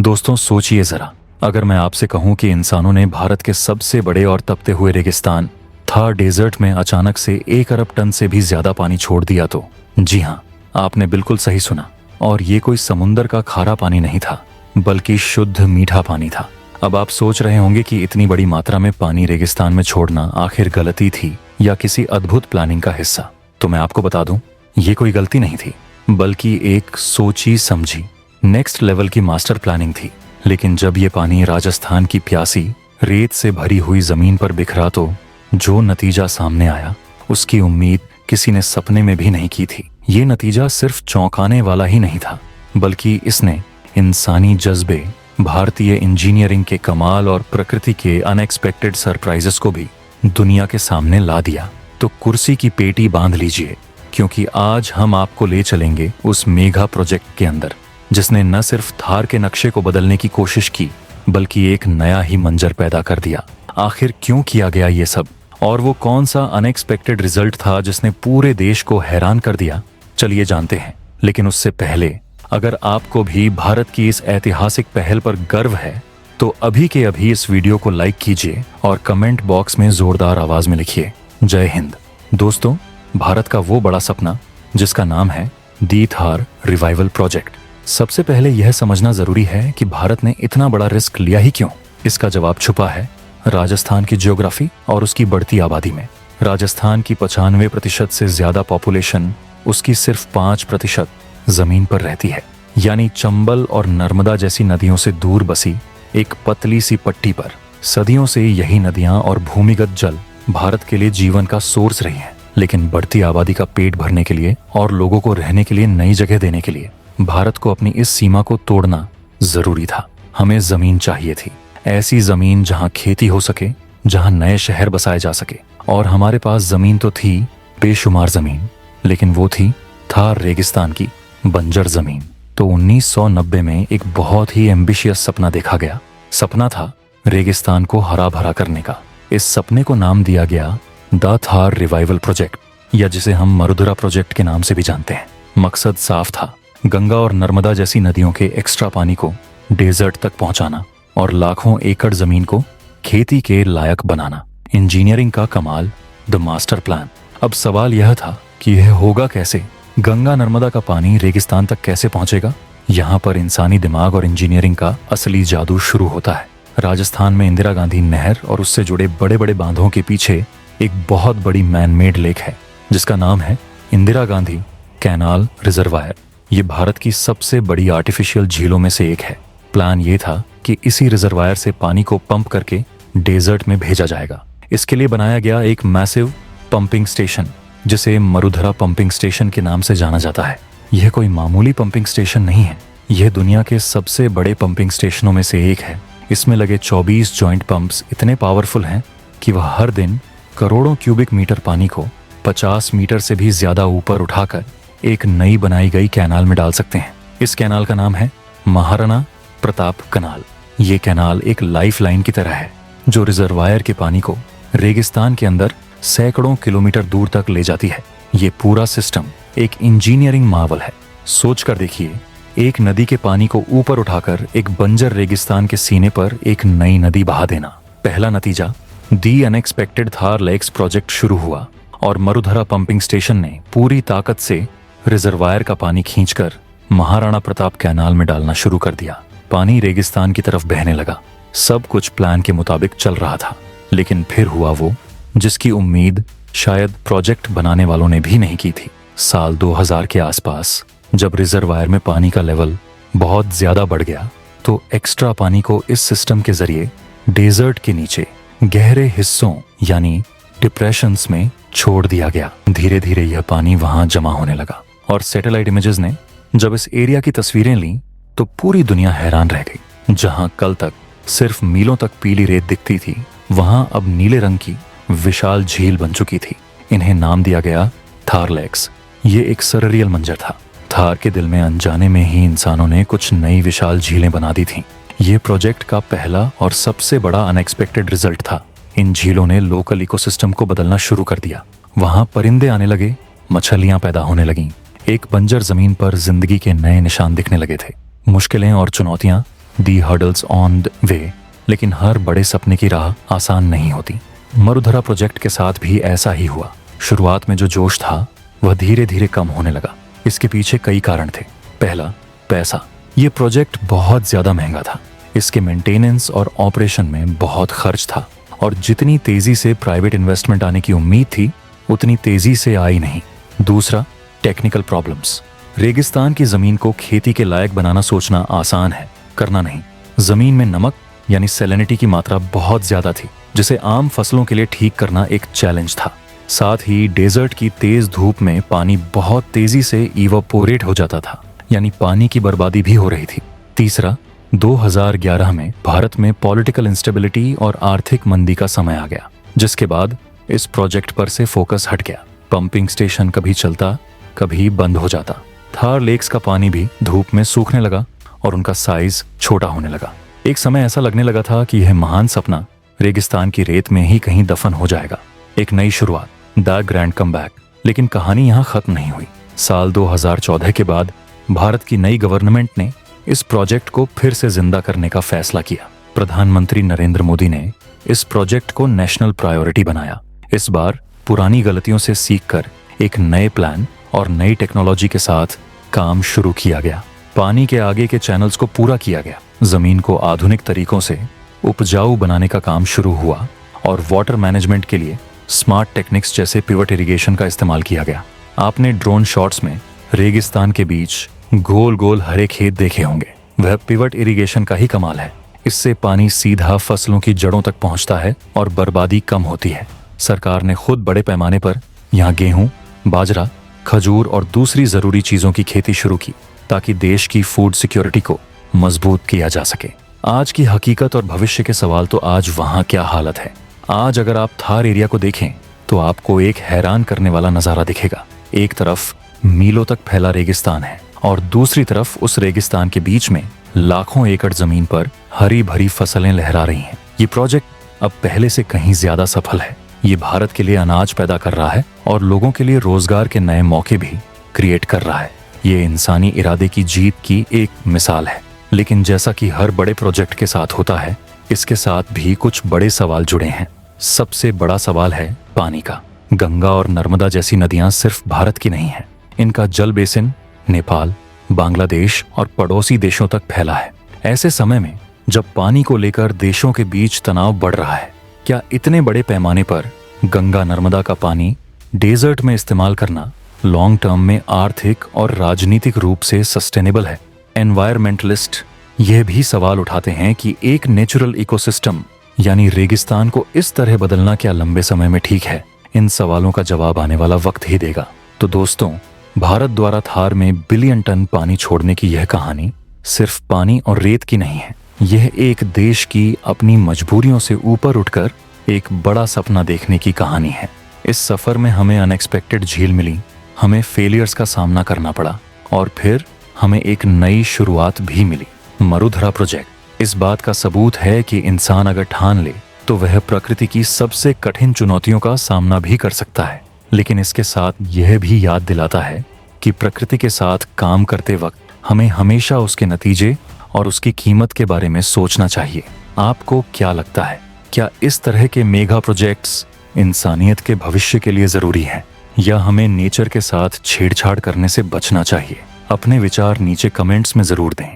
दोस्तों सोचिए जरा, अगर मैं आपसे कहूं कि इंसानों ने भारत के सबसे बड़े और तपते हुए रेगिस्तान थार डेजर्ट में अचानक से 1 अरब टन से भी ज्यादा पानी छोड़ दिया तो जी हाँ, आपने बिल्कुल सही सुना। और ये कोई समुंदर का खारा पानी नहीं था, बल्कि शुद्ध मीठा पानी था। अब आप सोच रहे होंगे कि इतनी बड़ी मात्रा में पानी रेगिस्तान में छोड़ना आखिर गलती थी या किसी अद्भुत प्लानिंग का हिस्सा। तो मैं आपको बता दूं, ये कोई गलती नहीं थी, बल्कि एक सोची समझी नेक्स्ट लेवल की मास्टर प्लानिंग थी। लेकिन जब ये पानी राजस्थान की प्यासी रेत से भरी हुई जमीन पर बिखरा तो जो नतीजा सामने आया उसकी उम्मीद किसी ने सपने में भी नहीं की थी। ये नतीजा सिर्फ चौंकाने वाला ही नहीं था, बल्कि इसने इंसानी जज्बे, भारतीय इंजीनियरिंग के कमाल और प्रकृति के अनएक्सपेक्टेड सरप्राइजेस को भी दुनिया के सामने ला दिया। तो कुर्सी की पेटी बांध लीजिए, क्योंकि आज हम आपको ले चलेंगे उस मेगा प्रोजेक्ट के अंदर, जिसने न सिर्फ थार के नक्शे को बदलने की कोशिश की, बल्कि एक नया ही मंजर पैदा कर दिया। आखिर क्यों किया गया ये सब, और वो कौन सा अनएक्सपेक्टेड रिजल्ट था जिसने पूरे देश को हैरान कर दिया, चलिए जानते हैं। लेकिन उससे पहले, अगर आपको भी भारत की इस ऐतिहासिक पहल पर गर्व है तो अभी के अभी इस वीडियो को लाइक कीजिए और कमेंट बॉक्स में जोरदार आवाज में लिखिए जय हिंद। दोस्तों, भारत का वो बड़ा सपना जिसका नाम है दी थार रिवाइवल प्रोजेक्ट। सबसे पहले यह समझना जरूरी है कि भारत ने इतना बड़ा रिस्क लिया ही क्यों। इसका जवाब छुपा है राजस्थान की ज्योग्राफी और उसकी बढ़ती आबादी में। राजस्थान की 95% से ज्यादा पॉपुलेशन उसकी सिर्फ 5% जमीन पर रहती है, यानी चंबल और नर्मदा जैसी नदियों से दूर बसी एक पतली सी पट्टी पर। सदियों से यही नदियां और भूमिगत जल भारत के लिए जीवन का सोर्स रही हैं। लेकिन बढ़ती आबादी का पेट भरने के लिए और लोगों को रहने के लिए नई जगह देने के लिए भारत को अपनी इस सीमा को तोड़ना जरूरी था। हमें जमीन चाहिए थी, ऐसी जमीन जहां खेती हो सके, जहां नए शहर बसाए जा सके। और हमारे पास जमीन तो थी, बेशुमार जमीन, लेकिन वो थी थार रेगिस्तान की बंजर जमीन। तो 1990 में एक बहुत ही एम्बिशियस सपना देखा गया। सपना था रेगिस्तान को हरा भरा करने का। इस सपने को नाम दिया गया द थार रिवाइवल प्रोजेक्ट, या जिसे हम मरुधरा प्रोजेक्ट के नाम से भी जानते हैं। मकसद साफ था, गंगा और नर्मदा जैसी नदियों के एक्स्ट्रा पानी को डेजर्ट तक पहुंचाना और लाखों एकड़ जमीन को खेती के लायक बनाना। इंजीनियरिंग का कमाल, द मास्टर प्लान। अब सवाल यह था कि यह होगा कैसे। गंगा नर्मदा का पानी रेगिस्तान तक कैसे पहुंचेगा। यहाँ पर इंसानी दिमाग और इंजीनियरिंग का असली जादू शुरू होता है। राजस्थान में इंदिरा गांधी नहर और उससे जुड़े बड़े बड़े बांधों के पीछे एक बहुत बड़ी मैन मेड लेक है, जिसका नाम है इंदिरा गांधी कैनाल रिजर्वायर। ये भारत की सबसे बड़ी आर्टिफिशियल झीलों में से एक है। प्लान ये था कि इसी रिजर्वायर से पानी को पंप करके डेजर्ट में भेजा जाएगा। इसके लिए बनाया गया एक मैसिव पंपिंग स्टेशन, जिसे मरुधरा पंपिंग स्टेशन के नाम से जाना जाता है। यह कोई मामूली पंपिंग स्टेशन नहीं है, यह दुनिया के सबसे बड़े पंपिंग स्टेशनों में से एक है। इसमें लगे 24 जॉइंट पंप्स इतने पावरफुल हैं कि वह हर दिन करोड़ों क्यूबिक मीटर पानी को 50 मीटर से भी ज्यादा ऊपर उठाकर एक नई बनाई गई कैनाल में डाल सकते हैं। इस कैनाल का नाम है महाराणा प्रताप कनाल। ये कैनाल एक लाइफ लाइन की तरह है, जो रिजर्वायर के पानी को रेगिस्तान के अंदर सैकड़ों किलोमीटर दूर तक ले जाती है। ये पूरा सिस्टम एक इंजीनियरिंग मार्वल है। सोच कर देखिए, एक नदी के पानी को ऊपर उठाकर एक बंजर रेगिस्तान के सीने पर एक नई नदी बहा देना। पहला नतीजा, the unexpected Thar lakes project शुरू हुआ और मरुधरा पंपिंग स्टेशन ने पूरी ताकत से रिजर्वायर का पानी खींचकर महाराणा प्रताप कैनाल में डालना शुरू कर दिया। पानी रेगिस्तान की तरफ बहने लगा। सब कुछ प्लान के मुताबिक चल रहा था। लेकिन फिर हुआ वो जिसकी उम्मीद शायद प्रोजेक्ट बनाने वालों ने भी नहीं की थी। साल 2000 के आसपास जब रिजर्वायर में पानी का लेवल बहुत ज्यादा बढ़ गया, तो एक्स्ट्रा पानी को इस सिस्टम के जरिए डेजर्ट के नीचे गहरे हिस्सों यानी डिप्रेशंस में छोड़ दिया गया। धीरे धीरे यह पानी वहां जमा होने लगा और सैटेलाइट इमेजेस ने जब इस एरिया की तस्वीरें ली तो पूरी दुनिया हैरान रह गई। जहां कल तक सिर्फ मीलों तक पीली रेत दिखती थी, वहां अब नीले रंग की विशाल झील बन चुकी थी। इन्हें नाम दिया गया थार लेक्स। ये एक सररियल मंजर था। थार के दिल में अनजाने में ही इंसानों ने कुछ नई विशाल झीलें बना दी थीं। ये प्रोजेक्ट का पहला और सबसे बड़ा अनएक्सपेक्टेड रिजल्ट था। इन झीलों ने लोकल इकोसिस्टम को बदलना शुरू कर दिया। वहां परिंदे आने लगे, मछलियां पैदा होने लगीं। एक बंजर जमीन पर जिंदगी के नए निशान दिखने लगे थे। मुश्किलें और चुनौतियां दी हर्डल्स ऑन द वे, लेकिन हर बड़े सपने की राह आसान नहीं होती। मरुधरा प्रोजेक्ट के साथ भी ऐसा ही हुआ। शुरुआत में जो जोश था वह धीरे धीरे कम होने लगा। इसके पीछे कई कारण थे। पहला, पैसा। ये प्रोजेक्ट बहुत ज्यादा महंगा था। इसके मेंटेनेंस और ऑपरेशन में बहुत खर्च था और जितनी तेजी से प्राइवेट इन्वेस्टमेंट आने की उम्मीद थी उतनी तेजी से आई नहीं। दूसरा, टेक्निकल प्रॉब्लम्स। रेगिस्तान की जमीन को खेती के लायक बनाना सोचना आसान है, करना नहीं। जमीन में नमक यानी सैलिनिटी की मात्रा बहुत ज्यादा थी, जिसे आम फसलों के लिए ठीक करना एक चैलेंज था। साथ ही डेजर्ट की तेज धूप में पानी बहुत तेजी से इवापोरेट हो जाता था, यानी पानी की बर्बादी भी हो रही थी। तीसरा, 2011 में भारत में पॉलिटिकल इंस्टेबिलिटी और आर्थिक मंदी का समय आ गया, जिसके बाद इस प्रोजेक्ट पर से फोकस हट गया। पंपिंग स्टेशन कभी चलता, कभी बंद हो जाता। थार लेक्स का पानी भी धूप में सूखने लगा और उनका साइज छोटा होने लगा। एक समय ऐसा लगने लगा था कि यह महान सपना रेगिस्तान की रेत में ही कहीं दफन हो जाएगा। एक नई शुरुआत, द ग्रैंड कमबैक। लेकिन कहानी यहाँ खत्म नहीं हुई। साल 2014 के बाद भारत की नई गवर्नमेंट ने इस प्रोजेक्ट को फिर से जिंदा करने का फैसला किया। प्रधानमंत्री नरेंद्र मोदी ने इस प्रोजेक्ट को नेशनल प्रायोरिटी बनाया। इस बार पुरानी गलतियों से सीखकर एक नए प्लान और नई टेक्नोलॉजी के साथ काम शुरू किया गया। पानी के आगे के चैनल्स को पूरा किया गया। जमीन को आधुनिक तरीकों से उपजाऊ बनाने का काम शुरू हुआ और वाटर मैनेजमेंट के लिए स्मार्ट टेक्निक्स जैसे पिवट इरिगेशन का इस्तेमाल किया गया। आपने ड्रोन शॉट्स में रेगिस्तान के बीच गोल गोल हरे खेत देखे होंगे। वह पिवट इरिगेशन का ही कमाल है। इससे पानी सीधा फसलों की जड़ों तक पहुंचता है और बर्बादी कम होती है। सरकार ने खुद बड़े पैमाने पर यहाँ गेहूं, बाजरा, खजूर और दूसरी जरूरी चीजों की खेती शुरू की, ताकि देश की फूड सिक्योरिटी को मजबूत किया जा सके। आज की हकीकत और भविष्य के सवाल तो आज वहाँ क्या हालत है। आज अगर आप थार एरिया को देखें तो आपको एक हैरान करने वाला नजारा दिखेगा। एक तरफ मीलों तक फैला रेगिस्तान है और दूसरी तरफ उस रेगिस्तान के बीच में लाखों एकड़ जमीन पर हरी भरी फसलें लहरा रही हैं। ये प्रोजेक्ट अब पहले से कहीं ज्यादा सफल है। ये भारत के लिए अनाज पैदा कर रहा है और लोगों के लिए रोजगार के नए मौके भी क्रिएट कर रहा है। ये इंसानी इरादे की जीत की एक मिसाल है। लेकिन जैसा कि हर बड़े प्रोजेक्ट के साथ होता है, इसके साथ भी कुछ बड़े सवाल जुड़े हैं। सबसे बड़ा सवाल है पानी का। गंगा और नर्मदा जैसी नदियां सिर्फ भारत की नहीं हैं। इनका जल बेसिन नेपाल, बांग्लादेश और पड़ोसी देशों तक फैला है। ऐसे समय में जब पानी को लेकर देशों के बीच तनाव बढ़ रहा है, क्या इतने बड़े पैमाने पर गंगा नर्मदा का पानी डेजर्ट में इस्तेमाल करना लॉन्ग टर्म में आर्थिक और राजनीतिक रूप से सस्टेनेबल है? एनवायरमेंटलिस्ट यह भी सवाल उठाते हैं कि एक नेचुरल इकोसिस्टम यानी रेगिस्तान को इस तरह बदलना क्या लंबे समय में ठीक है? इन सवालों का जवाब आने वाला वक्त ही देगा। तो दोस्तों, भारत द्वारा थार में बिलियन टन पानी छोड़ने की यह कहानी सिर्फ पानी और रेत की नहीं है। यह एक देश की अपनी मजबूरियों से ऊपर उठकर एक बड़ा सपना देखने की कहानी है। इस सफर में हमें अनएक्सपेक्टेड झील मिली, हमें फेलियर्स का सामना करना पड़ा और फिर हमें एक नई शुरुआत भी मिली। मरुधरा प्रोजेक्ट इस बात का सबूत है कि इंसान अगर ठान ले तो वह प्रकृति की सबसे कठिन चुनौतियों का सामना भी कर सकता है। लेकिन इसके साथ यह भी याद दिलाता है कि प्रकृति के साथ काम करते वक्त हमें हमेशा उसके नतीजे और उसकी कीमत के बारे में सोचना चाहिए। आपको क्या लगता है, क्या इस तरह के मेगा प्रोजेक्ट्स इंसानियत के भविष्य के लिए जरूरी हैं, या हमें नेचर के साथ छेड़छाड़ करने से बचना चाहिए? अपने विचार नीचे कमेंट्स में जरूर दें।